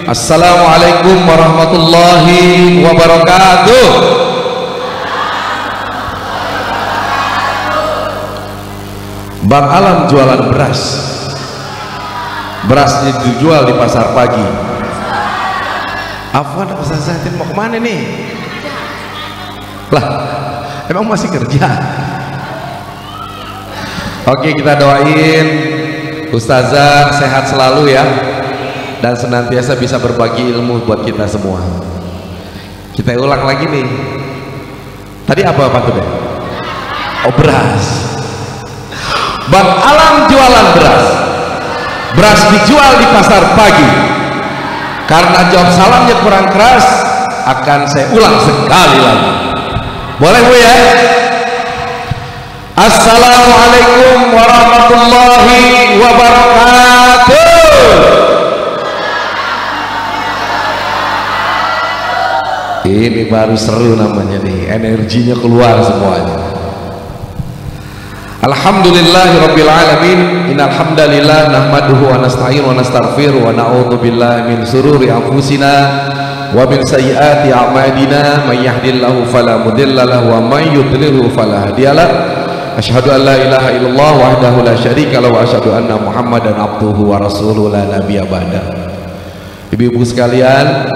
Assalamualaikum warahmatullahi wabarakatuh. Bang Alam jualan beras. Berasnya dijual di pasar pagi. Afwan, Ustaz Zatin mau kemana nih? Lah, emang masih kerja? Oke, kita doain Ustazah sehat selalu ya, dan senantiasa bisa berbagi ilmu buat kita semua. Kita ulang lagi nih. Tadi apa tuh deh? Oh, beras. Bang Alam jualan beras. Beras dijual di pasar pagi. Karena jawab salamnya kurang keras, akan saya ulang sekali lagi. Boleh Bu ya? Assalamualaikum warahmatullahi wabarakatuh. Ini baru seru namanya nih, energinya keluar semuanya. Alhamdulillahirabbil alamin. Innal hamdalillah nahmaduhu wa nasta'inu wa nastaghfiruh wa na'udzu billahi min shururi anfusina wa min sayyiati a'malina. May yahdihillahu fala mudilla lahu wa may yudlilhu fala hadiyalah. Asyhadu an la ilaha illallah wahdahu la syarika lahu wa asyhadu anna Muhammadan abduhu wa rasuluhu la nabiyya ba'da. Ibu-ibu sekalian,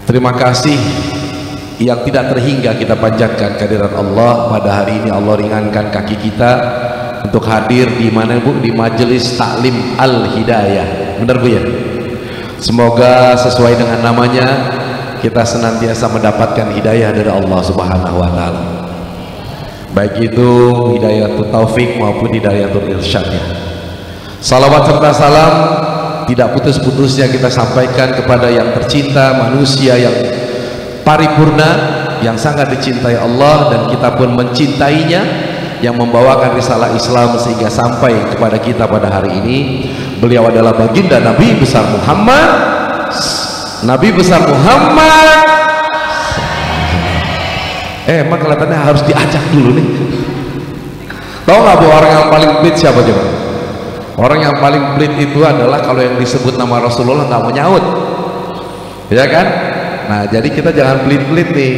terima kasih yang tidak terhingga kita panjatkan kehadiran Allah pada hari ini. Allah ringankan kaki kita untuk hadir di mana Bu? Di majelis taklim Al-Hidayah. Benar Bu ya? Semoga sesuai dengan namanya, kita senantiasa mendapatkan hidayah dari Allah Subhanahu wa taala. Baik itu hidayatul taufik maupun hidayatul irsyadnya. Salawat serta salam tidak putus-putusnya kita sampaikan kepada yang tercinta, manusia yang paripurna, yang sangat dicintai Allah, dan kita pun mencintainya, yang membawakan risalah Islam sehingga sampai kepada kita pada hari ini. Beliau adalah baginda Nabi besar Muhammad. Nabi besar Muhammad. Emang kelihatannya harus diajak dulu nih. Tahu nggak Bu, orang yang paling pelit siapa coba? Orang yang paling pelit itu adalah kalau yang disebut nama Rasulullah nggak mau nyaut, ya kan? Nah, jadi kita jangan pelit-pelit nih,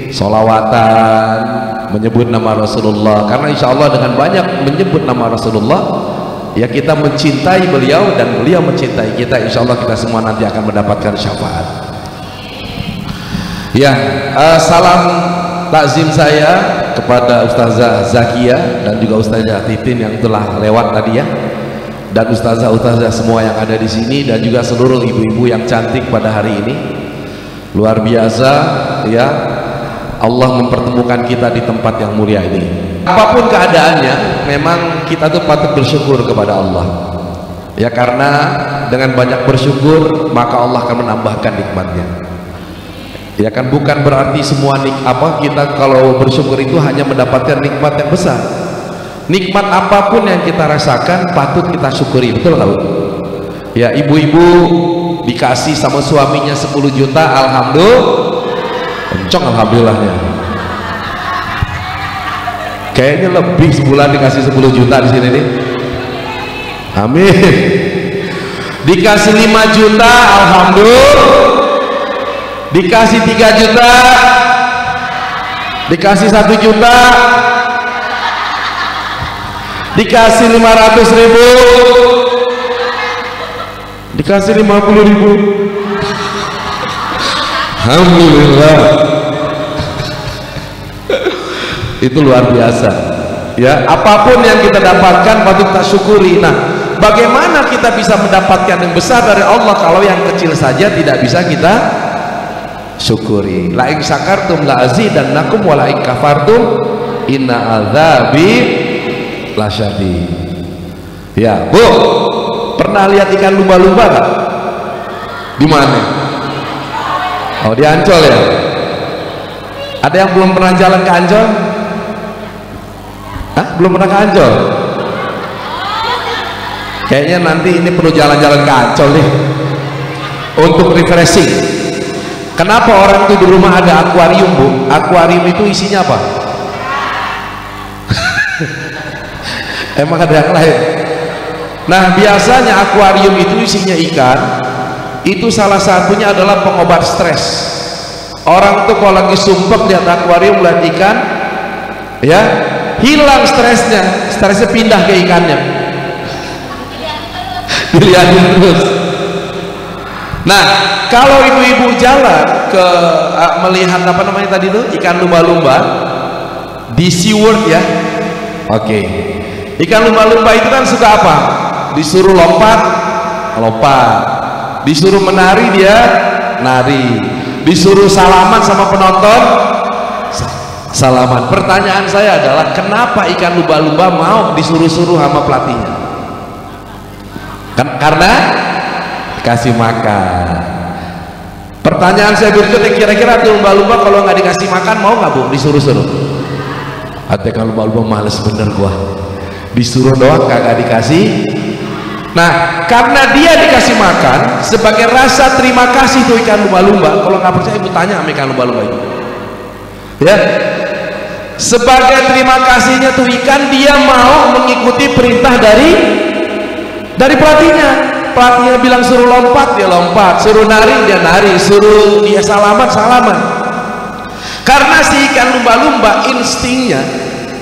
sholawatan, menyebut nama Rasulullah. Karena insya Allah dengan banyak menyebut nama Rasulullah, ya kita mencintai beliau dan beliau mencintai kita. Insya Allah kita semua nanti akan mendapatkan syafaat. Ya, salam takzim saya kepada Ustazah Zakia dan juga Ustazah Titin yang telah lewat tadi ya, dan Ustazah semua yang ada di sini, dan juga seluruh ibu-ibu yang cantik pada hari ini. Luar biasa ya, Allah mempertemukan kita di tempat yang mulia ini. Apapun keadaannya, memang kita tuh patut bersyukur kepada Allah ya, karena dengan banyak bersyukur maka Allah akan menambahkan nikmatnya ya kan. Bukan berarti semua kita kalau bersyukur itu hanya mendapatkan nikmat yang besar. Nikmat apapun yang kita rasakan patut kita syukuri, betul nggak Bu? Ya, ibu-ibu dikasih sama suaminya 10 juta, alhamdulillah, kenceng alhamdulillahnya. Kayaknya lebih sebulan dikasih 10 juta di sini nih. Amin. Dikasih 5 juta, alhamdulillah. Dikasih 3 juta, dikasih 1 juta, dikasih 500.000, dikasih 50.000, alhamdulillah. Itu luar biasa ya. Apapun yang kita dapatkan patut kita syukuri. Nah, bagaimana kita bisa mendapatkan yang besar dari Allah kalau yang kecil saja tidak bisa kita syukuri? La in syakartum la azidannakum wa la in kafartum inna adzabi lasyadid. Ya Bu, pernah lihat ikan lumba-lumba gak? Di mana? Oh, di Ancol ya. Ada yang belum pernah jalan ke Ancol? Hah? Belum pernah ke Ancol? Kayaknya nanti ini perlu jalan-jalan ke Ancol nih untuk refreshing. Kenapa orang itu di rumah ada akuarium Bu? Akuarium itu isinya apa? Emang ada yang lain? Nah, biasanya akuarium itu isinya ikan, itu salah satunya adalah pengobat stres. Orang tuh kalau lagi sumpek lihat akuarium, lihat ikan, ya hilang stresnya, stresnya pindah ke ikannya, dilihatin terus. Nah, kalau ibu-ibu jalan ke melihat apa namanya tadi tuh ikan lumba-lumba di SeaWorld ya, oke. Ikan lumba-lumba itu kan suka apa? Disuruh lompat, lompat. Disuruh menari, dia nari. Disuruh salaman sama penonton, salaman. Pertanyaan saya adalah, kenapa ikan lumba-lumba mau disuruh-suruh sama pelatihnya? Karena kasih makan. Pertanyaan saya berikutnya, kira-kira lumba-lumba kalau nggak dikasih makan mau nggak Bu disuruh-suruh? Hati kalau lumba-lumba males bener gua, disuruh doang kagak dikasih. Nah, karena dia dikasih makan sebagai rasa terima kasih tuh ikan lumba-lumba. Kalau nggak percaya ibu tanya sama ikan lumba-lumba itu, ya, sebagai terima kasihnya tuh ikan, dia mau mengikuti perintah dari pelatihnya. Pelatihnya bilang suruh lompat, dia lompat, suruh nari, dia nari, suruh dia salaman, salaman. Karena si ikan lumba-lumba instingnya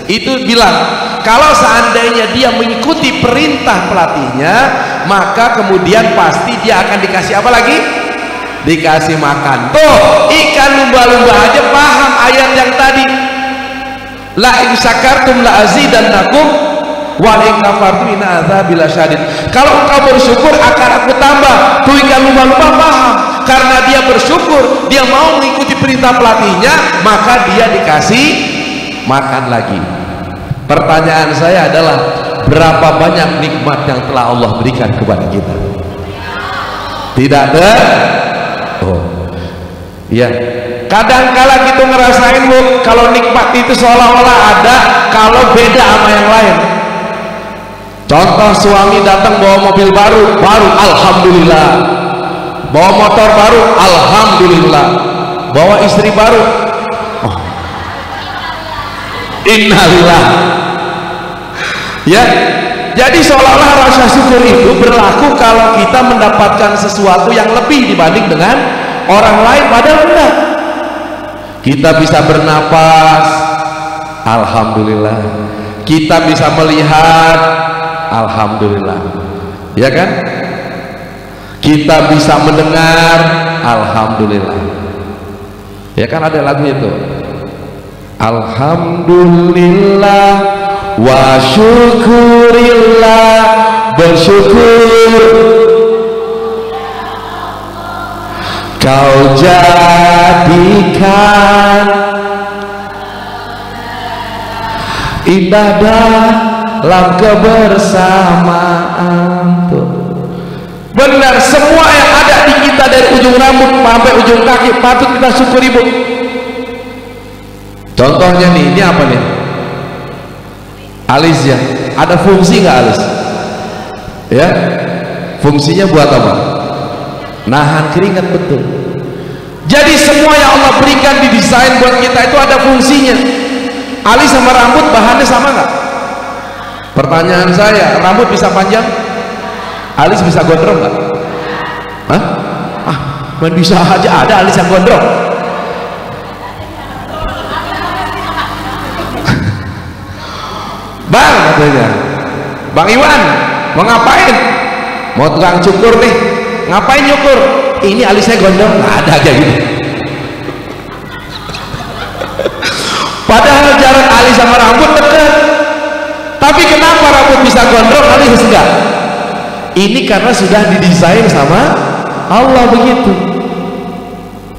itu bilang, kalau seandainya dia mengikuti perintah pelatihnya, maka kemudian pasti dia akan dikasih apa lagi? Dikasih makan. Tuh, ikan lumba-lumba aja paham ayat yang tadi, la in syakartum la azidannakum wa in kafartum inna adzabi lasyadid. Kalau engkau bersyukur akan aku tambah. Tuh ikan lumba-lumba paham, karena dia bersyukur, dia mau mengikuti perintah pelatihnya, maka dia dikasih makan lagi. Pertanyaan saya adalah, berapa banyak nikmat yang telah Allah berikan kepada kita? Tidak ada. Oh, ya. Kadang-kala kita ngerasain Bu, kalau nikmat itu seolah-olah ada, kalau beda sama yang lain. Contoh, suami datang bawa mobil baru, alhamdulillah. Bawa motor baru, alhamdulillah. Bawa istri baru, oh, innalillah. Ya, jadi seolah-olah rasa syukur itu berlaku kalau kita mendapatkan sesuatu yang lebih dibanding dengan orang lain, padahal enggak. Kita bisa bernapas, alhamdulillah. Kita bisa melihat, alhamdulillah, ya kan? Kita bisa mendengar, alhamdulillah, ya kan? Ada lagu itu, alhamdulillah wa syukurillah, bersyukur kau jadikan indah dalam kebersamaan. Tuh, benar, semua yang ada di kita dari ujung rambut sampai ujung kaki patut kita syukuri Bu. Contohnya nih, ini apa nih? Alis ya, ada fungsi nggak alis? Ya, fungsinya buat apa? Nahan keringat, betul. Jadi semua yang Allah berikan didesain buat kita itu ada fungsinya. Alis sama rambut bahannya sama nggak? Pertanyaan saya, rambut bisa panjang? Alis bisa gondrong nggak? Hah? Ah, man bisa aja ada alis yang gondrong. Bang, katanya, Bang Iwan, mau ngapain? Mau tukang cukur nih. Ngapain nyukur? Ini alisnya gondrong. Nggak ada kayak gitu. Padahal jarak alis sama rambut dekat. Tapi kenapa rambut bisa gondrong, alis enggak? Ini karena sudah didesain sama Allah begitu.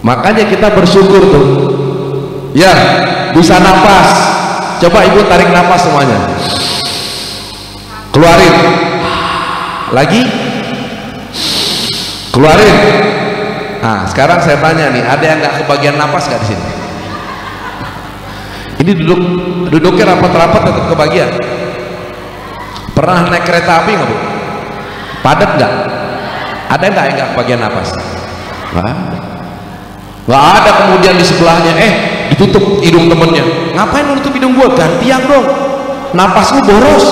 Makanya kita bersyukur tuh. Ya, bisa napas. Coba ibu tarik napas semuanya. Keluarin. Lagi. Keluarin. Nah, sekarang saya tanya nih, ada yang nggak kebagian napas nggak di sini? Ini duduknya rapat-rapat tetap kebagian. Pernah naik kereta api nggak Bu? Padat nggak? Ada nggak yang nggak kebagian napas? Nggak ada. Kemudian di sebelahnya, ditutup hidung temennya. Ngapain lu tutup hidung gua? Gantian dong. Napasmu boros.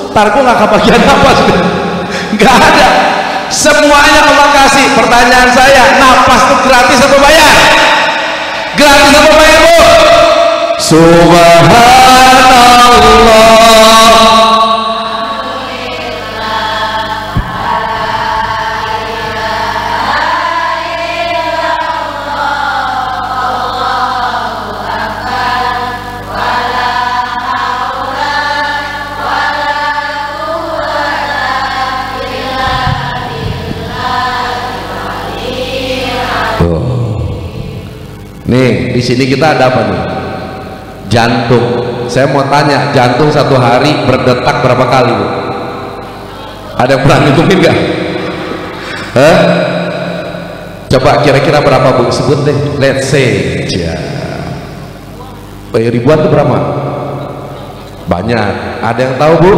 Ntar gua nggak kebagian napas. Nggak ada. Semuanya Allah kasih. Pertanyaan Pertanyaan saya, napas itu gratis atau bayar? Gratis atau bayar, Bu? Subhanallah. Nih, di sini kita ada apa nih? Jantung. Saya mau tanya, jantung satu hari berdetak berapa kali, Bu? Ada yang pernah ngitungin nggak? Hah? Coba kira-kira berapa, Bu? Sebut deh. Let's say, ya. Ribuan itu berapa? Banyak. Ada yang tahu, Bu?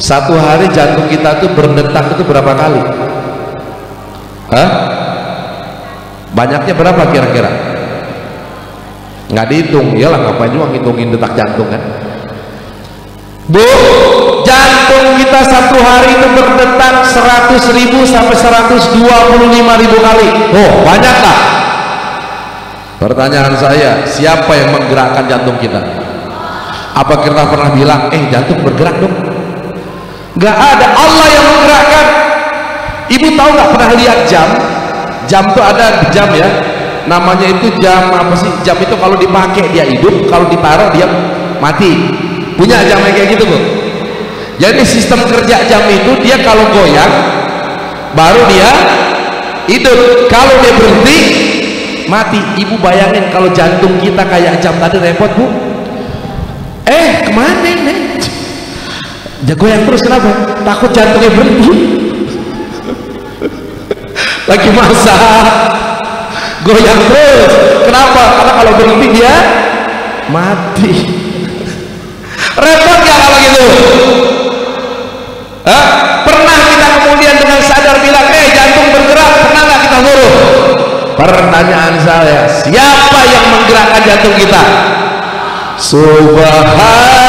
Satu hari jantung kita tuh berdetak itu berapa kali? Hah? Banyaknya berapa kira-kira? Nggak dihitung, iyalah ngapain juga ngitungin detak jantung kan? Bu, jantung kita satu hari itu berdetak 100.000 sampai 125.000 kali. Oh, banyak tak? Pertanyaan saya, siapa yang menggerakkan jantung kita? Apa kita pernah bilang, jantung bergerak dong? Nggak ada, Allah yang menggerakkan. Ibu tahu nggak, pernah lihat jam? Jam tuh ada jam ya, namanya itu jam apa sih? Jam itu kalau dipakai dia hidup, kalau ditaruh dia mati. Punya jam kayak gitu, Bu. Jadi sistem kerja jam itu, dia kalau goyang baru dia hidup, kalau dia berhenti mati. Ibu bayangin kalau jantung kita kayak jam tadi, repot, Bu. Kemana nih? Goyang terus, kenapa? Takut jantungnya berhenti. Lagi masak goyang terus, kenapa? Karena kalau berhenti dia mati. Repot gak kalau gitu? Pernah kita kemudian dengan sadar bilang, jantung bergerak, pernah gak kita suruh? Pertanyaan saya, siapa yang menggerakkan jantung kita? Subhanallah.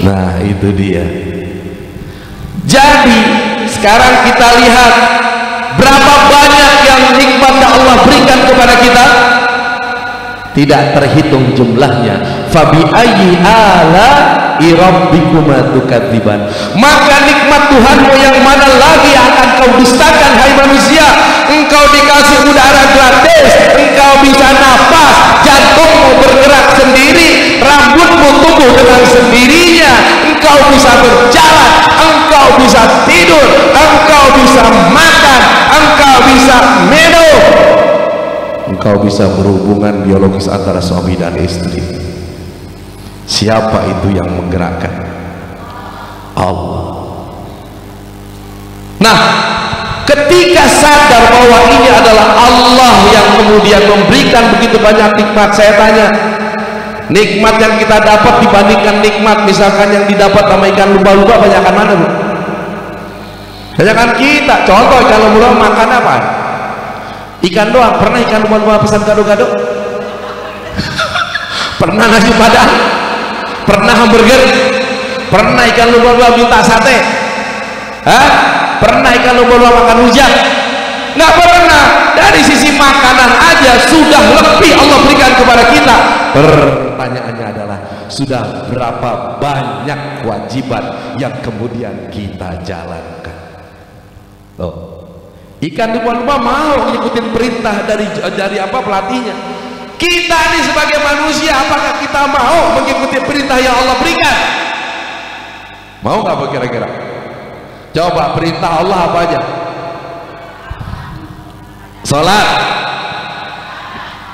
Nah, itu dia. Jadi sekarang kita lihat berapa banyak yang nikmat yang Allah berikan kepada kita, tidak terhitung jumlahnya. Fabi ayyi ala'i rabbikuma tukadziban. Maka nikmat Tuhanmu yang mana lagi akan kau dustakan, hai manusia? Engkau dikasih udara gratis, engkau bisa nafas, jantungmu bergerak sendiri, rambutmu tumbuh dengan sendirinya, engkau bisa berjalan, engkau bisa tidur, engkau bisa makan, engkau bisa minum, engkau bisa berhubungan biologis antara suami dan istri. Siapa itu yang menggerakkan? Allah. Nah, ketika sadar bahwa ini adalah Allah yang kemudian memberikan begitu banyak nikmat, saya tanya, nikmat yang kita dapat dibandingkan nikmat misalkan yang didapat sama ikan lumba-lumba, banyakan mana, Bu? Banyakan kita. Contoh ikan lumba-lumba makan apa? Ikan doang. Pernah ikan lumba-lumba pesan gado-gado? Pernah nasi padang? Pernah hamburger? Pernah ikan lumba-lumba minta sate? Pernah ikan lumba-lumba makan rujak? Nggak pernah. Dari sisi makanan aja sudah lebih Allah berikan kepada kita. Pertanyaannya adalah, sudah berapa banyak kewajiban yang kemudian kita jalankan? Ikan lumba-lumba mau ngikutin perintah dari apa pelatihnya. Kita ini sebagai manusia, apakah kita mau mengikuti perintah yang Allah berikan? Mau nggak kira-kira? Coba perintah Allah apa aja? Sholat,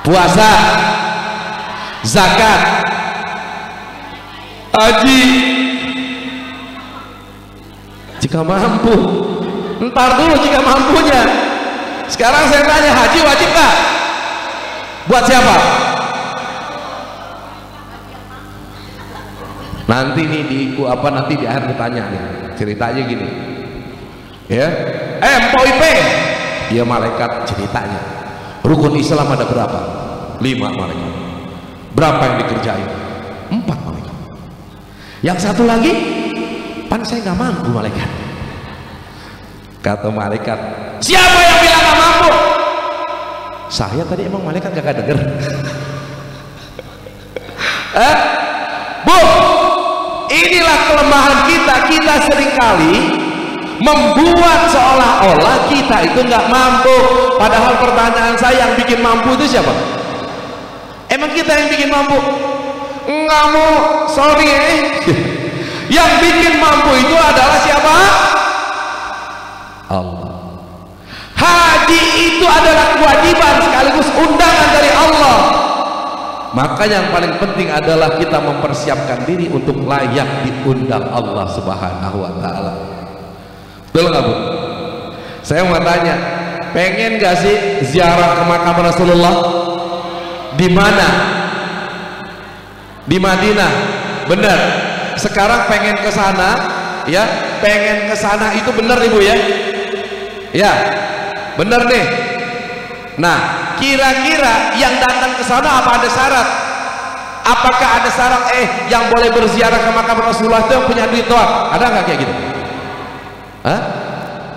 puasa, zakat, haji. Jika mampu, ntar dulu jika mampunya. Sekarang saya tanya, haji wajib nggak? Buat siapa? Nanti nih nanti di akhir ditanya nih, ceritanya gini. Ya. Mpok IP. Dia malaikat ceritanya. Rukun Islam ada berapa? 5 malaikat. Berapa yang dikerjain? 4 malaikat. Yang satu lagi, pan saya nggak mampu malaikat. Kata malaikat, siapa yang bilang nggak mampu? Saya tadi emang malaikat gak denger. Bu, inilah kelemahan kita. Kita seringkali membuat seolah-olah kita itu nggak mampu. Padahal pertanyaan saya, yang bikin mampu itu siapa? Emang kita yang bikin mampu? Nggak mau, sorry. Yang bikin mampu itu adalah siapa? Allah. Haji itu adalah kewajiban sekaligus undangan dari Allah. Maka yang paling penting adalah kita mempersiapkan diri untuk layak diundang Allah Subhanahu wa Ta'ala. Betul nggak, Bu? Saya mau tanya, pengen gak sih ziarah ke makam Rasulullah? Di mana? Di Madinah. Benar. Sekarang pengen ke sana, ya, pengen ke sana itu benar Ibu ya? Ya, benar nih. Nah, kira-kira yang datang ke sana apa ada syarat? Apakah ada syarat yang boleh berziarah ke makam Rasulullah itu yang punya duit doang? Ada nggak kayak gitu? Hah?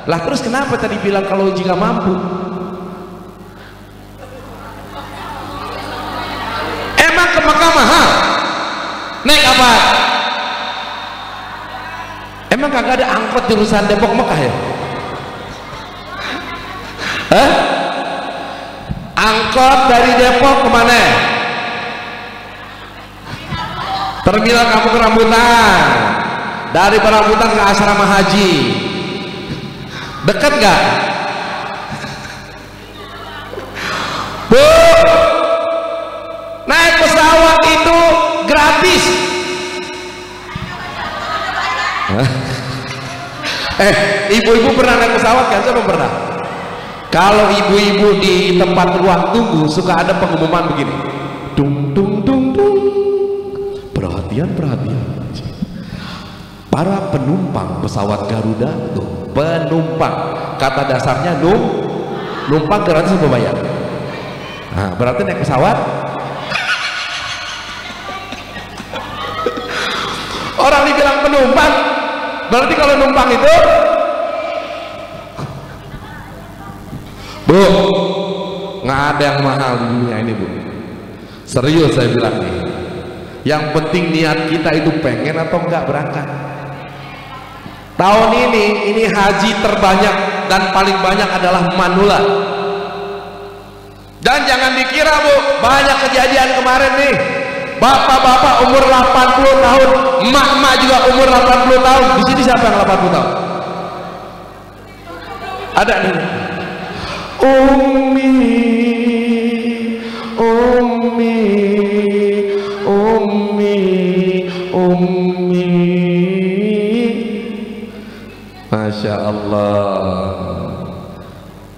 Lah terus kenapa tadi bilang kalau jika mampu? Emang ke Mekah mahal? Naik apa? Emang kagak ada angkot jurusan Depok Mekah ya? Hah? Angkot dari Depok kemana? Terminal Kampung Rambutan. Dari Rambutan ke asrama haji. Dekat nggak? Bu, naik pesawat itu gratis. Ibu-ibu pernah naik pesawat kan? Saya belum pernah. Kalau ibu-ibu di tempat ruang tunggu suka ada pengumuman begini, dung dung dung dung, perhatian para penumpang pesawat Garuda, tuh penumpang, kata dasarnya numpang gratis apa bayar? Nah, berarti naik pesawat. Orang dibilang penumpang, berarti kalau numpang itu, Bu, nggak ada yang mahal di dunia ini, Bu. Serius saya bilang nih. Yang penting niat kita itu pengen atau enggak berangkat. Tahun ini haji terbanyak dan paling banyak adalah manula. Dan jangan dikira, Bu, banyak kejadian kemarin nih. Bapak-bapak umur 80 tahun, emak-emak juga umur 80 tahun. Di sini siapa yang 80 tahun? Ada nih. Ummi Masya Allah,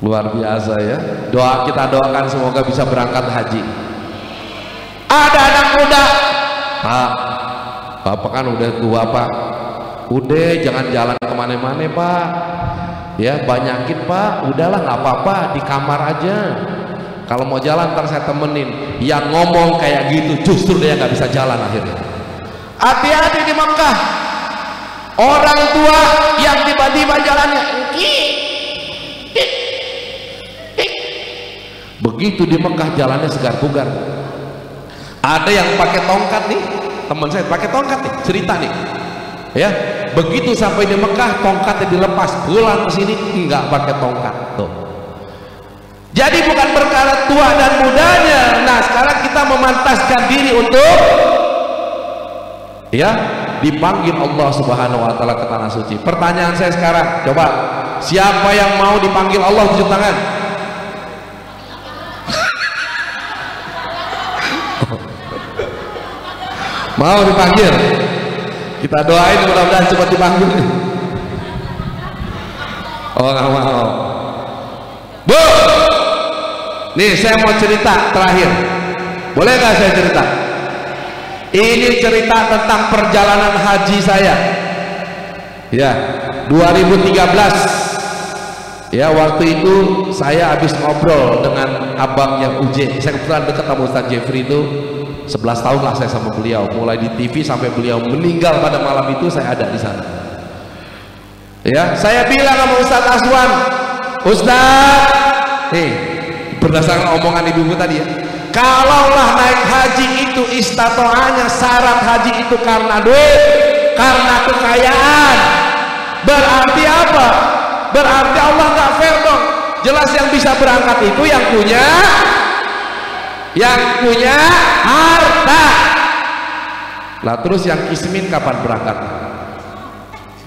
luar biasa ya. Kita doakan semoga bisa berangkat haji. Ada anak muda, Pak, Bapak kan udah tua, Pak, udah jangan jalan kemana-mana, Pak, ya banyakin, Pak, udahlah nggak apa-apa, di kamar aja. Kalau mau jalan ntar saya temenin. Yang ngomong kayak gitu justru dia nggak bisa jalan akhirnya. Hati-hati di Mekah, orang tua yang tiba-tiba jalannya begitu di Mekah jalannya segar bugar. Ada yang pakai tongkat nih, teman saya pakai tongkat nih, cerita nih, ya begitu sampai di Mekah tongkatnya dilepas, pulang ke sini nggak pakai tongkat tuh. Jadi bukan perkara tua dan mudanya. Nah sekarang kita memantaskan diri untuk ya dipanggil Allah Subhanahu wa Ta'ala ke tanah suci. Pertanyaan saya sekarang, coba siapa yang mau dipanggil Allah, tunjuk tangan. Mau dipanggil? Kita doain mudah-mudahan cepat dipanggil. Oh nggak mau. Bu, nih saya mau cerita terakhir. Boleh nggak saya cerita? Ini cerita tentang perjalanan haji saya. Ya, 2013. Ya, waktu itu saya habis ngobrol dengan abangnya UJ. Saya kebetulan dekat sama Ustaz Jeffrey itu 11 tahun lah saya sama beliau. Mulai di TV sampai beliau meninggal pada malam itu saya ada di sana. Ya, saya bilang sama Ustaz Aswan, Ustaz, berdasarkan omongan ibumu tadi ya, kalaulah naik haji itu istatoanya, syarat haji itu karena duit, karena kekayaan, berarti apa? Berarti Allah nggak fair dong. Jelas yang bisa berangkat itu yang punya harta. Lah terus yang kismin kapan berangkat?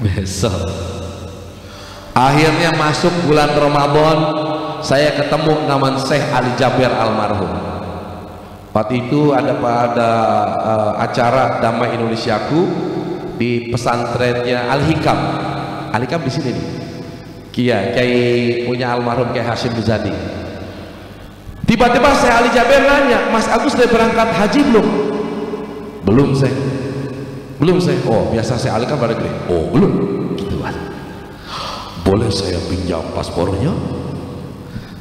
Besok. Akhirnya masuk bulan Ramadan, saya ketemu dengan Syekh Ali Jabir almarhum. Waktu itu ada acara Damai Indonesiaku di pesantrennya Al-Hikam. Al-Hikam di sini nih. Kiai punya almarhum Kiai Hashim Muzadi. Tiba-tiba Syekh Ali Jabir nanya, Mas Agus sudah berangkat haji belum? Belum Syekh. Belum Syekh. Oh biasa Syekh Ali kan pada gede. Oh belum. Gitu kan. Boleh saya pinjam paspornya?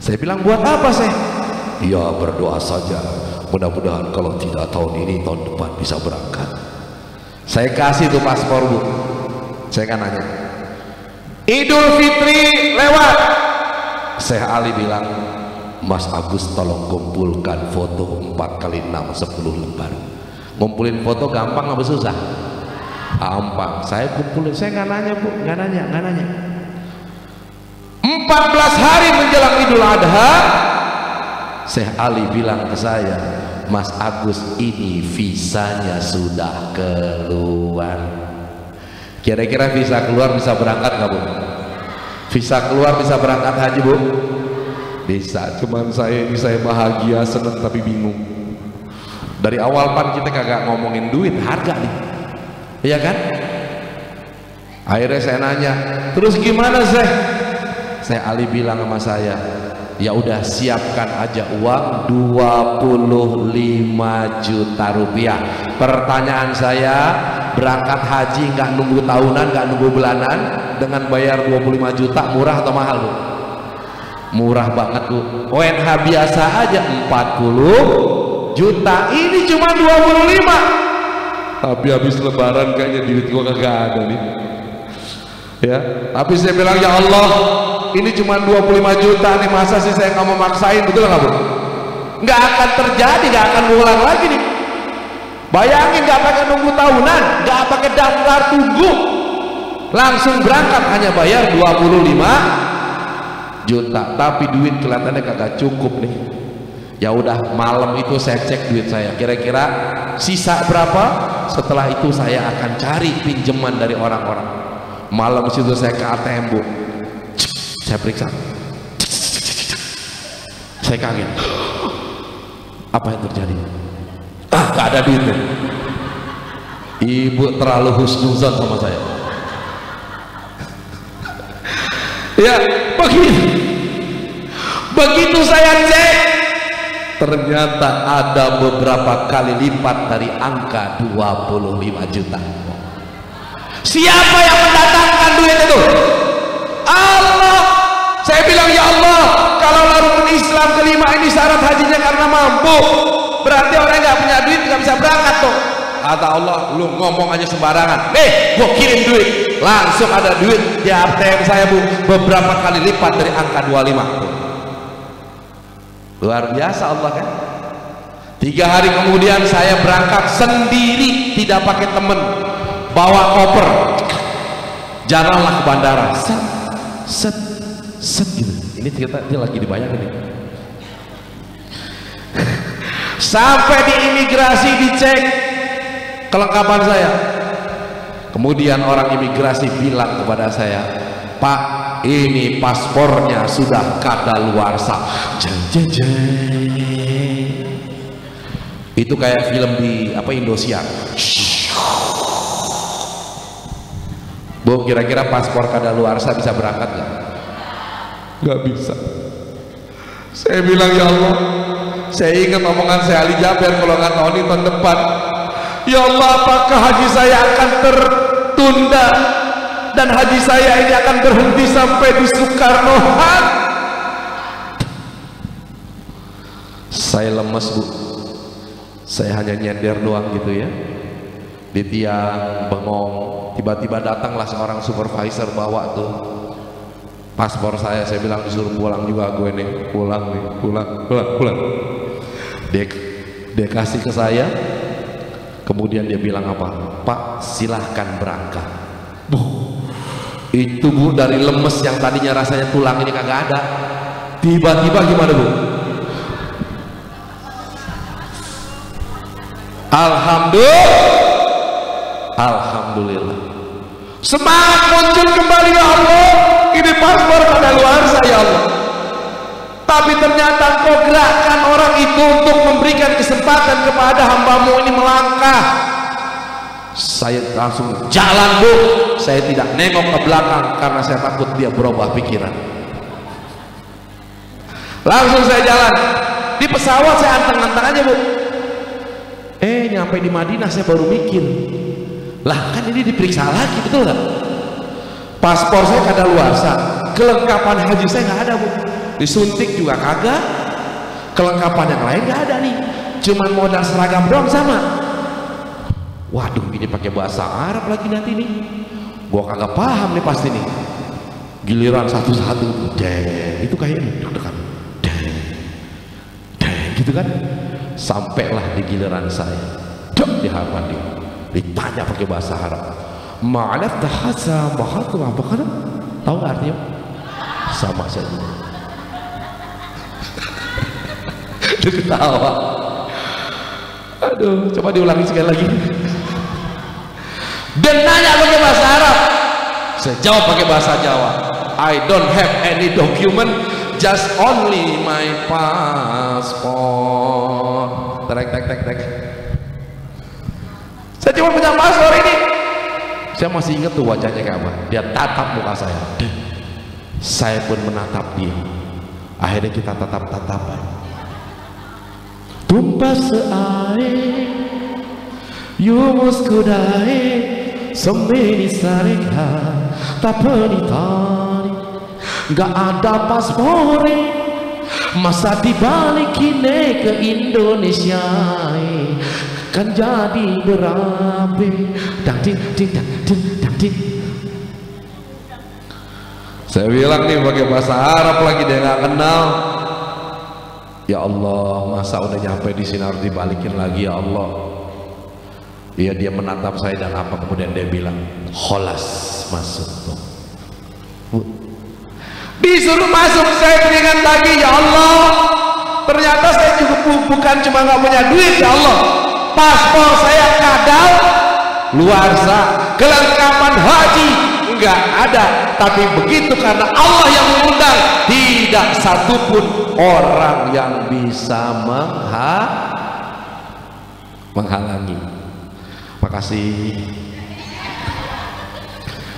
Saya bilang buat apa Syekh? Ya berdoa saja, mudah-mudahan kalau tidak tahun ini tahun depan bisa berangkat. Saya kasih tuh paspor bu. Saya kan nanya, Idul Fitri lewat. Syekh Ali bilang, Mas Agus tolong kumpulkan foto 4x6 10 lembar. Ngumpulin foto gampang apa susah? Gampang. Saya kumpulin, saya nggak nanya bu, nggak nanya. 14 hari menjelang Idul Adha, Syekh Ali bilang ke saya, Mas Agus ini visanya sudah keluar. Kira-kira visa keluar bisa berangkat nggak bu? Visa keluar bisa berangkat haji bu? Bisa. Cuman saya bahagia, seneng tapi bingung. Dari awal pan kita kagak ngomongin duit, harga nih, iya kan? Akhirnya saya nanya, terus gimana Syekh? Syekh Ali bilang sama saya, ya udah siapkan aja uang 25 juta rupiah. Pertanyaan saya, berangkat haji nggak nunggu tahunan, nggak nunggu bulanan, dengan bayar 25 juta murah atau mahal bu? Murah banget bu. ONH biasa aja 40 juta, ini cuma 25. Tapi habis lebaran kayaknya duit gua kagak ada nih. Ya, tapi saya bilang ya Allah, ini cuma 25 juta nih, masa sih saya nggak mau maksain, betul nggak bu? Nggak akan terjadi, nggak akan ngulang lagi nih. Bayangin nggak pakai nunggu tahunan, nggak pakai daftar tunggu, langsung berangkat hanya bayar 25 juta. Tapi duit kelihatannya kagak cukup nih. Ya udah, malam itu saya cek duit saya, kira-kira sisa berapa. Setelah itu saya akan cari pinjaman dari orang-orang. Malam situ saya ke ATM bu, saya periksa, saya kaget, apa yang terjadi? Gak ada duitnya. Ibu terlalu husnuzon sama saya. Ya begitu saya cek, ternyata ada beberapa kali lipat dari angka 25 juta. Siapa yang mendatangkan duit itu? Allah. Saya bilang ya Allah, kalau rukun Islam kelima ini syarat hajinya karena mampu, berarti orang nggak punya duit nggak bisa berangkat tuh. Kata Allah, lu ngomong aja sembarangan. Gua kirim duit, langsung ada duit di ATM saya bu, beberapa kali lipat dari angka 25. Luar biasa Allah kan. 3 hari kemudian saya berangkat sendiri, tidak pakai temen, bawa koper, jalanlah ke bandara, set gitu. Ini cerita dia lagi dibayangin nih. Sampai di imigrasi dicek kelengkapan saya. Kemudian orang imigrasi bilang kepada saya, Pak, ini paspornya sudah kadaluarsa. Itu kayak film di Indosiar. Bu, kira-kira paspor kadaluarsa bisa berangkat nggak? Nggak bisa. Saya bilang ya Allah, saya ingat omongan saya Ali Jabir, kalau nggak tahun ini tahun depan Ya Allah, apakah haji saya akan tertunda dan haji saya ini akan berhenti sampai di Soekarno-Hatta? Saya lemes, Bu. Saya hanya nyender doang gitu ya, di tiang bengong. Tiba-tiba datanglah seorang supervisor bawa tuh paspor saya bilang disuruh pulang juga gue nih, pulang. Dia kasih ke saya, kemudian dia bilang apa? Pak, silahkan berangkat. Itu Bu, dari lemes yang tadinya rasanya tulang ini kagak ada, tiba-tiba gimana Bu? Alhamdulillah, semangat muncul kembali. Ya Allah, ini paspor kadaluarsa ya Allah. Tapi ternyata Engkau gerakkan orang itu untuk memberikan kesempatan kepada hambamu ini melangkah. Saya langsung jalan Bu, saya tidak nengok ke belakang karena saya takut dia berubah pikiran. Langsung saya jalan. Di pesawat saya anteng-anteng aja Bu. Nyampe di Madinah saya baru mikir, lah kan ini diperiksa lagi, betul nggak? Paspor saya kadaluarsa, kelengkapan haji saya nggak ada Bu, disuntik juga kagak, kelengkapan yang lain nggak ada nih, cuman modal seragam doang sama. Waduh, ini pakai bahasa Arab lagi nanti nih, gua kagak paham nih pasti nih. Giliran satu-satu, itu kayaknya deg-degan, gitu kan. Sampailah di giliran saya, di hadapan dia, ditanya pakai bahasa Arab, ma'alaf tahasa bahatu apa kan? Tahu nggak artinya? Sama saja. Dia ketawa. Aduh, coba diulangi sekali lagi. Dan nanya pakai bahasa Arab, saya jawab pakai bahasa Jawa. I don't have any document, just only my passport. Tek. Saya cuma punya paspor ini. Saya masih ingat tuh wajahnya kayak apa. Dia tatap muka saya. Saya pun menatap dia. Akhirnya kita tatap-tatapan. Tumpah seair, yumus kudai, semeni sarikha, tak penitani. Gak ada paspore, masa dibalikin ke Indonesia kan jadi berabe. Dang ding. Saya bilang nih pakai bahasa Arab lagi, dia nggak kenal. Ya Allah, masa udah nyampe di sini harus dibalikin lagi ya Allah. Iya, dia menatap saya dan apa, kemudian dia bilang kholas, masuk tuh. Disuruh masuk, saya berikan lagi. Ya Allah, ternyata saya juga bukan cuma nggak punya duit ya Allah, paspor saya kadal luarsa, kelengkapan haji nggak ada. Tapi begitu karena Allah yang mengundang, tidak satupun orang yang bisa menghalangi. Makasih.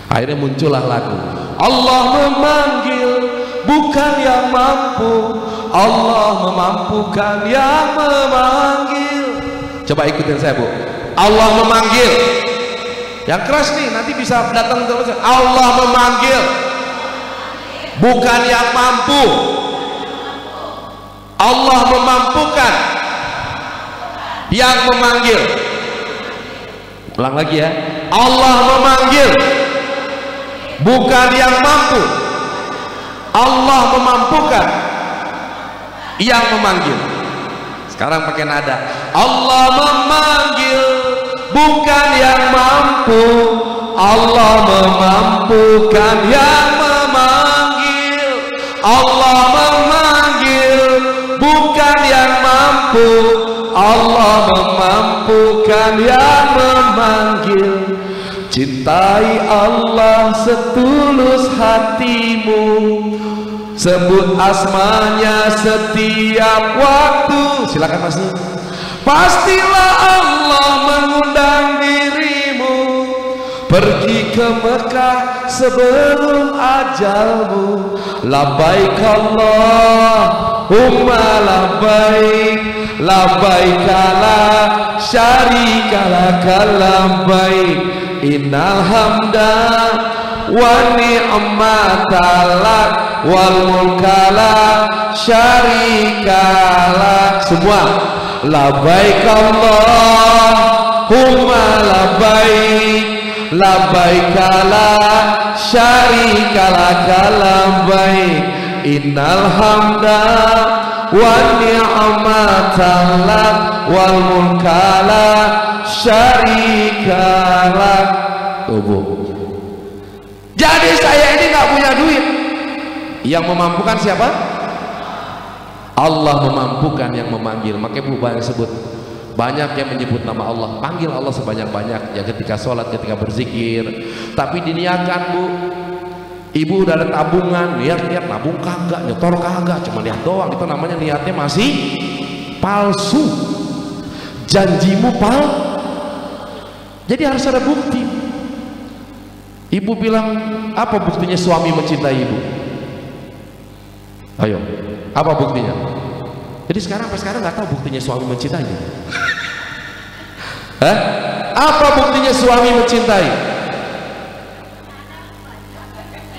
Akhirnya muncullah lagu Allah memanggil bukan yang mampu, Allah memampukan yang memanggil. Coba ikutin saya Bu. Allah memanggil. Yang keras nih, nanti bisa datang terus. Allah memanggil bukan yang mampu, Allah memampukan yang memanggil. Ulang lagi ya. Allah memanggil bukan yang mampu, Allah memampukan yang memanggil. Sekarang pakai nada. Allah memanggil bukan yang mampu, Allah memampukan yang memanggil. Allah memanggil bukan yang mampu, Allah memampukan yang memanggil. Cintai Allah setulus hatimu, sebut asmanya setiap waktu. Silakan Mas. Pastilah Allah mengundang dirimu pergi ke Mekah sebelum ajalmu. Labbaik Allah Allahumma labbaik labbaik la syarika lak labbaik innal hamda wa ni'mata lak wal mulka la syarika lak. Semua labbaik Allahumma labbaik labbaik la syarika lak labbaik innal hamda wa ni'mata lak wal mulka la syarika lak. Jadi saya ini nggak punya duit, yang memampukan siapa? Allah memampukan, yang memanggil. Makanya Bu banyak sebut, banyak yang menyebut nama Allah, panggil Allah sebanyak-banyak ya ketika sholat, ketika berzikir. Tapi diniatkan Bu, ibu udah ada tabungan, niat nabung kagak, nyetor kagak, cuma lihat doang, itu namanya niatnya masih palsu, janjimu jadi harus ada bukti. Ibu bilang, apa buktinya suami mencintai ibu? Ayo, apa buktinya? Jadi sampai sekarang nggak tahu buktinya suami mencintai. Hah? Apa buktinya suami mencintai?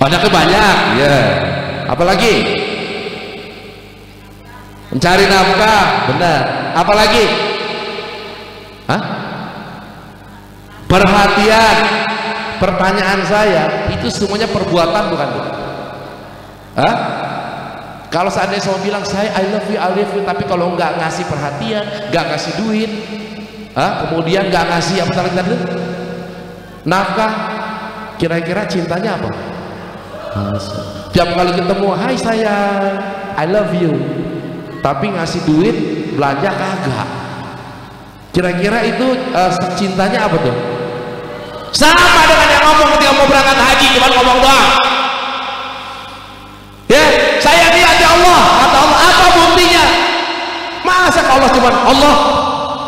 Banyaknya banyak, ya. Apalagi? Mencari nafkah, benar. Apalagi? Hah? Perhatian. Pertanyaan saya, itu semuanya perbuatan bukan Bu? Hah? Kalau seandainya saya bilang saya I love you, tapi kalau nggak ngasih perhatian, nggak ngasih duit, kemudian nggak ngasih apa tadi? Nafkah, kira-kira cintanya apa? Tiap kali ketemu, hai sayang, I love you, tapi ngasih duit, belanja kagak. Kira-kira itu cintanya apa tuh? Sama dengan yang ngomong ketika mau berangkat haji, cuma ngomong doang. Ya, saya niat ya Allah, kata Allah, apa buktinya? Masa kalau Allah cuma Allah,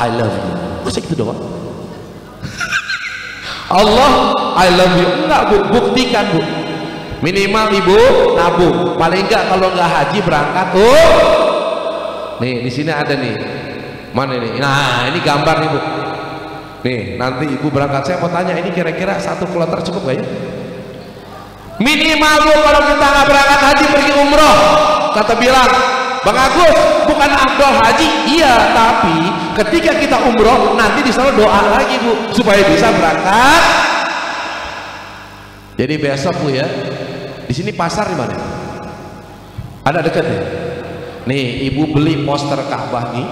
I love you, masa gitu doang? Allah, I love you, enggak Bu, buktikan Bu. Minimal ibu nabung, paling enggak kalau enggak haji berangkat tuh. Nih di sini ada nih, mana ini? Nah ini gambar nih Bu. Nih nanti ibu berangkat, saya mau tanya ini kira-kira 1 kloter cukup gak ya? Minimal Bu, kalau kita nggak berangkat haji pergi umroh, kata bilang Bang Agus bukan afdol haji, iya, tapi ketika kita umroh nanti di sana doa lagi Bu supaya bisa berangkat. Jadi besok Bu ya, di sini pasar di mana? Ada dekat ya? Nih ibu beli poster Ka'bah nih,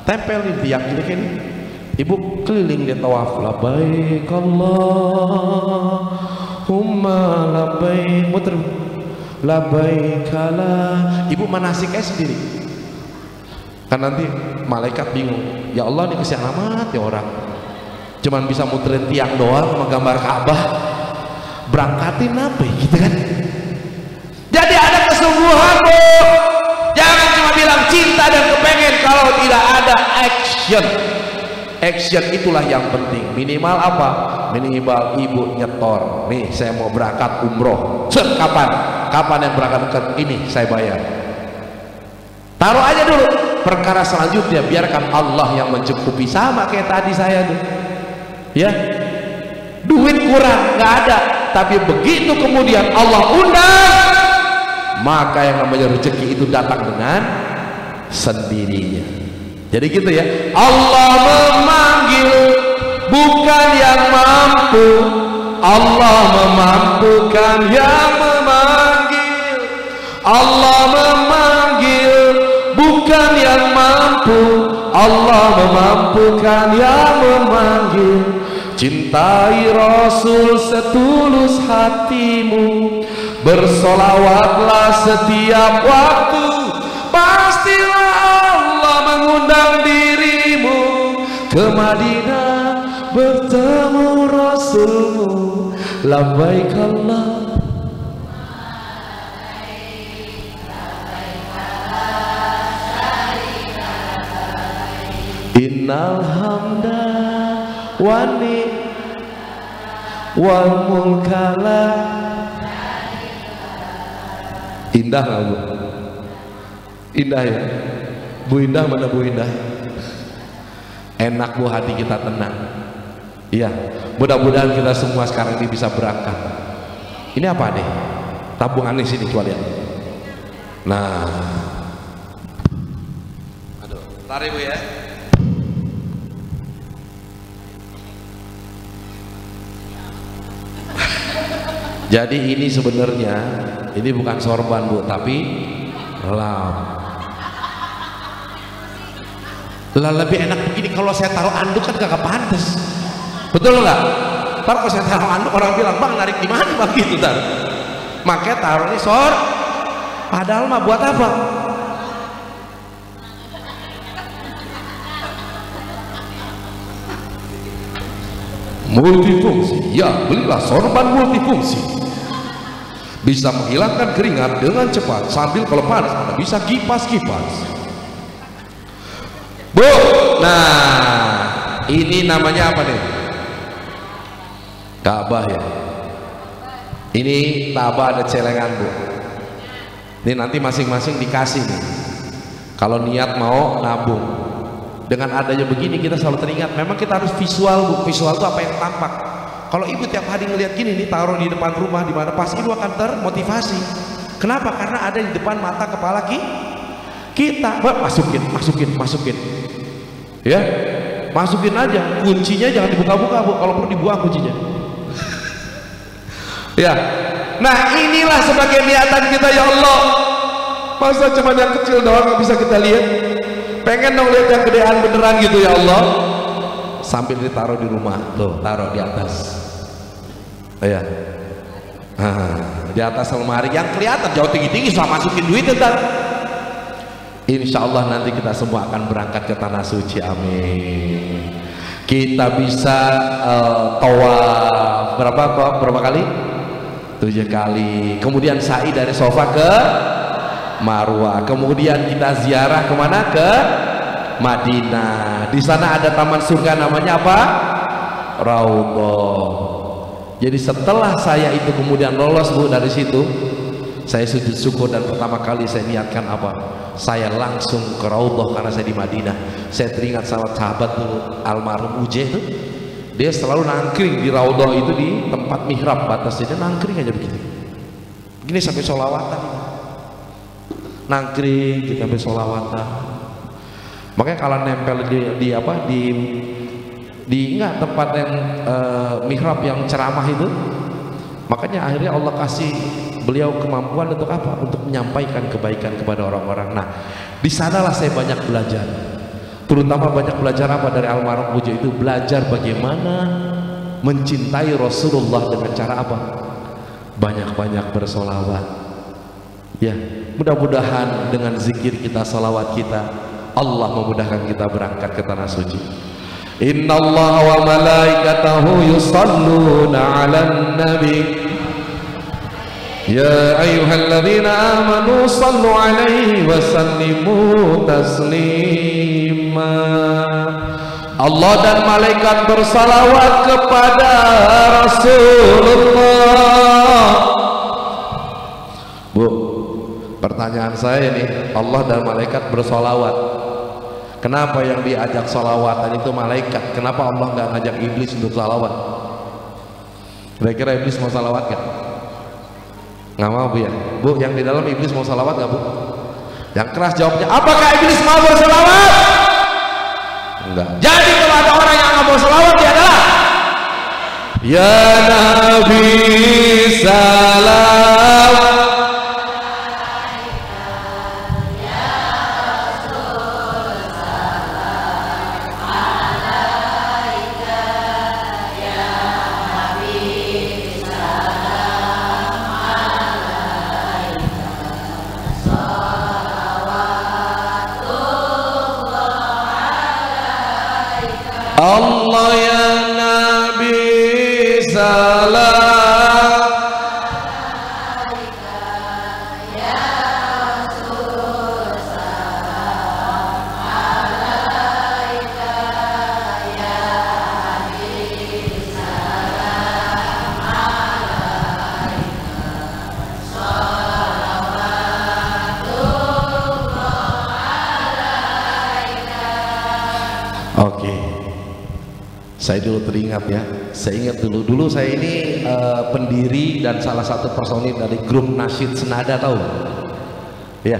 tempelin tiang ini kan. Ibu keliling dia tawaf, labbaik Allahumma labbaik, muter labbaik la. Ibu manasiknya sendiri. Kan nanti malaikat bingung, ya Allah ini kesian amat ya orang, cuman bisa muterin tiang doang sama gambar Ka'bah, berangkatin apa gitu kan. Jadi ada kesungguhan Bu, jangan cuma bilang cinta dan kepengen kalau tidak ada action. Action itulah yang penting. Minimal apa? Minimal ibu nyetor, nih saya mau berangkat umroh, kapan yang berangkat ke ini saya bayar, taruh aja dulu. Perkara selanjutnya biarkan Allah yang mencukupi. Sama kayak tadi saya tuh ya, duit kurang nggak ada, tapi begitu kemudian Allah undang, maka yang namanya rezeki itu datang dengan sendirinya. Jadi gitu ya, Allah memanggil bukan yang mampu, Allah memampukan yang memanggil. Allah memanggil bukan yang mampu, Allah memampukan yang memanggil. Cintai Rasul setulus hatimu, bersolawatlah setiap waktu, pastilah Allah mengundang dirimu ke Madinah bertemu Rasulmu. Labbaik Allah, innal hamda wani wal mulkala. Indah nggak Bu? Indah ya Bu Indah, mana Bu Indah? Enak Bu, hati kita tenang. Iya, mudah-mudahan kita semua sekarang ini bisa berangkat. Ini apa nih? Tabungan di sini coba lihat. Nah, aduh, tarik Bu ya. Jadi ini sebenarnya ini bukan sorban Bu, tapi lam. Lah lebih enak begini, kalau saya taruh anduk kan gak pantas. Betul nggak? Ntar kalau saya taruh anduk orang bilang, bang narik di mana bang gitu ntar. Makanya taruh ini sor. Padahal mah buat apa? Multifungsi. Ya, belilah sorban multifungsi. Bisa menghilangkan keringat dengan cepat sambil kalau panas Anda bisa kipas-kipas. Bu, nah ini namanya apa nih? Ka'bah ya. Ini Ka'bah ada celengan Bu. Ini nanti masing-masing dikasih nih. Kalau niat mau nabung. Dengan adanya begini kita selalu teringat. Memang kita harus visual Bu. Visual itu apa yang tampak. Kalau ibu tiap hari ngelihat gini nih, taruh di depan rumah di mana, pasti ibu akan termotivasi. Kenapa? Karena ada di depan mata kepala kita. Masukin. Ya, masukin aja. Kuncinya jangan dibuka-buka Bu. Kalau perlu dibuang kuncinya. Ya. Nah inilah sebagai niatan kita ya Allah. Masa cuma yang kecil doang nggak bisa kita lihat? Pengen dong lihat yang gedean beneran gitu ya Allah. Sambil ditaruh di rumah, tuh taruh di atas. Ya. Di atas lemari yang kelihatan jauh tinggi-tinggi, sama masukin duit ntar. Insya Allah nanti kita semua akan berangkat ke tanah suci, amin. Kita bisa tawaf berapa kali? 7 kali. Kemudian sa'i dari Sofa ke Marwah. Kemudian kita ziarah kemana? Ke Madinah. Di sana ada taman surga namanya apa? Raudhah. Jadi setelah saya itu kemudian lolos Bu dari situ, saya sujud syukur dan pertama kali saya niatkan apa? Saya langsung ke Raudhah karena saya di Madinah. Saya teringat sama sahabat tuh almarhum Uje itu. Dia selalu nangkring di Raudhah itu di tempat mihrab batasnya, dia nangkring aja begitu. Gini sampai sholawatan. Nangkring kita sampai sholawatan. Makanya kalau nempel di enggak tempat yang mihrab yang ceramah itu, makanya akhirnya Allah kasih beliau kemampuan untuk apa? Untuk menyampaikan kebaikan kepada orang-orang. Nah, di sanalah saya banyak belajar. Terutama banyak belajar apa dari almarhum Bujo itu? Belajar bagaimana mencintai Rasulullah dengan cara apa? Banyak-banyak bersolawat. Ya, mudah-mudahan dengan zikir kita, salawat kita, Allah memudahkan kita berangkat ke tanah suci. Inna Allah wa malaikatahu yusalluna 'alan nabi. Ya ayyuhalladzina amanu sallu 'alaihi wa sallimu taslima. Allah dan malaikat bersalawat kepada Rasulullah. Bu, pertanyaan saya ini, Allah dan malaikat bersolawat. Kenapa yang diajak solawatan itu malaikat? Kenapa Allah nggak ngajak iblis untuk salawat? Kira-kira iblis mau salawat nggak? Nggak mau Bu ya? Bu, yang di dalam iblis mau salawat nggak Bu? Yang keras jawabnya, apakah iblis mau bersalawat? Enggak. Jadi kalau ada orang yang nggak mau salawat, dia adalah ya Nabi salam. Allah ya Nabi salam. Ya Rasul salam alaika. Ya Habib salam alaika. Salawatullah Saya dulu teringat ya, saya ingat dulu saya ini pendiri dan salah satu personil dari grup nasyid senada, tahu ya,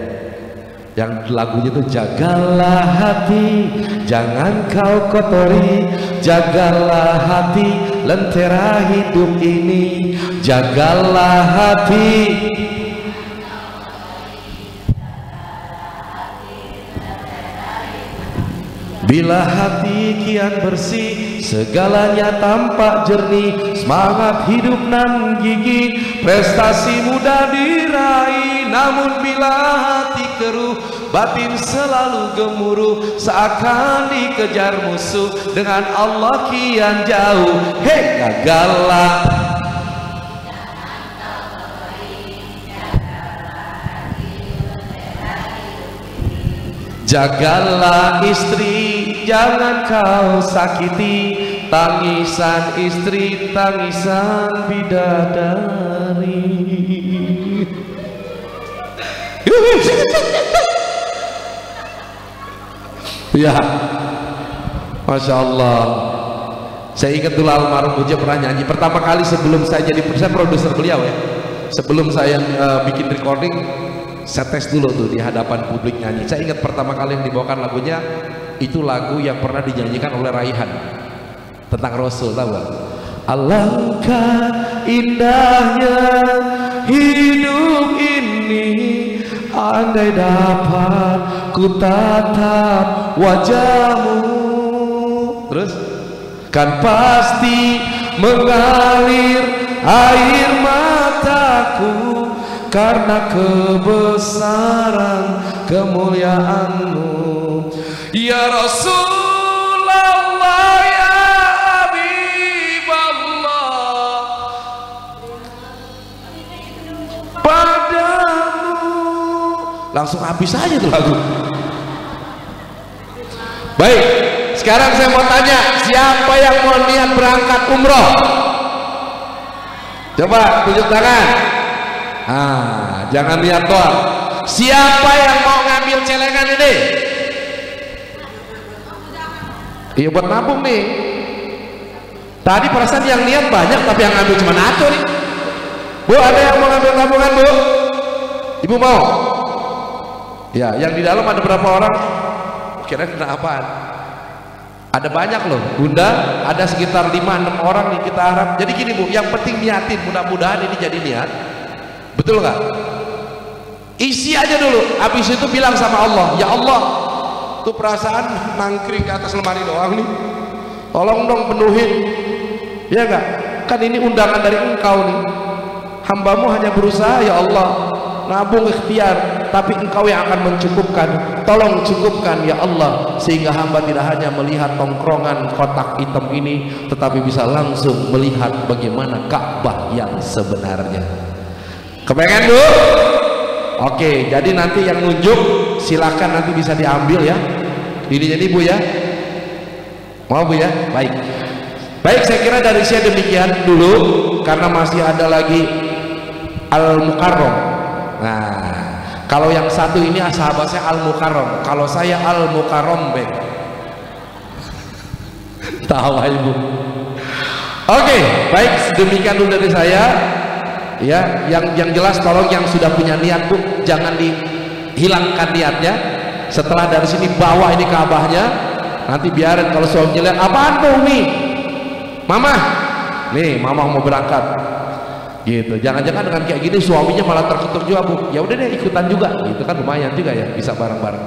yang lagunya itu jagalah hati jangan kau kotori, jagalah hati lentera hidup ini, jagalah hati. Bila hati kian bersih, segalanya tampak jernih, semangat hidup nan gigih, prestasi mudah diraih. Namun bila hati keruh, batin selalu gemuruh, seakan dikejar musuh, dengan Allah kian jauh. Hei, gagallah. Jagalah istri, jangan kau sakiti, tangisan istri, tangisan bidadari. Ya, Masya Allah. Saya ingat dulu almarhum Buja pernah nyanyi pertama kali sebelum saya jadi produser beliau ya. Sebelum saya bikin recording, saya tes dulu tuh di hadapan publik nyanyi. Saya ingat pertama kali yang dibawakan lagunya itu lagu yang pernah dinyanyikan oleh Raihan tentang Rasul, tahu gak? Alangkah indahnya hidup ini, andai dapat ku tatap wajahmu, terus kan pasti mengalir air mataku karena kebesaran kemuliaanmu ya Rasulullah ya Habiballah, padamu langsung habis aja tuh lagu. Baik, sekarang saya mau tanya, siapa yang mau niat berangkat umroh? Coba tunjuk tangan. Jangan lihat doang. Siapa yang mau ngambil celengan ini? Iya, buat nabung nih. Tadi perasaan yang niat banyak, tapi yang ngambil cuma satu nih. Bu, ada yang mau ngambil tabungan, Bu? Ibu mau? Ya, yang di dalam ada berapa orang? Kira kena apaan? Ada banyak loh, Bunda. Ada sekitar 5-6 orang nih kita harap. Jadi gini Bu, yang penting niatin. Mudah-mudahan ini jadi niat. Betul nggak? Isi aja dulu, habis itu bilang sama Allah, ya Allah, tuh perasaan nangkring ke atas lemari doang nih, tolong dong penuhin, ya nggak? Kan ini undangan dari Engkau nih, hambamu hanya berusaha ya Allah, nabung ikhtiar, tapi Engkau yang akan mencukupkan, tolong cukupkan ya Allah, sehingga hamba tidak hanya melihat tongkrongan kotak hitam ini, tetapi bisa langsung melihat bagaimana Ka'bah yang sebenarnya. Kepengen Bu? Oke, jadi nanti yang nunjuk silakan nanti bisa diambil ya. Ini jadi Bu ya. Mau Bu ya? Baik. Baik, saya kira dari saya demikian dulu karena masih ada lagi Al-Mukarram. Nah, kalau yang satu ini sahabat saya Al-Mukarram, kalau saya Al-Mukarram Bek. Tahu Ibu. Oke, baik, demikian dulu dari saya. Ya, yang jelas tolong yang sudah punya niat Bu, jangan dihilangkan niatnya. Setelah dari sini bawa ini Ka'bahnya, nanti biarin kalau suaminya lihat, apaan tuh nih Mama, nih Mama mau berangkat gitu. Jangan-jangan dengan kayak gini suaminya malah terketuk juga Bu, ya udah deh ikutan juga gitu kan, lumayan juga ya, bisa bareng-bareng.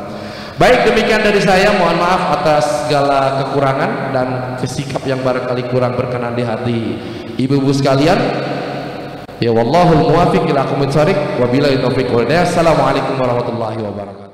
Baik, demikian dari saya, mohon maaf atas segala kekurangan dan kesikap yang barangkali kurang berkenan di hati ibu-ibu sekalian. Ya wallahul muwafiq ila aqwamit thoriq, wabillahi taufiq wal hidayah. Assalamualaikum warahmatullahi wabarakatuh.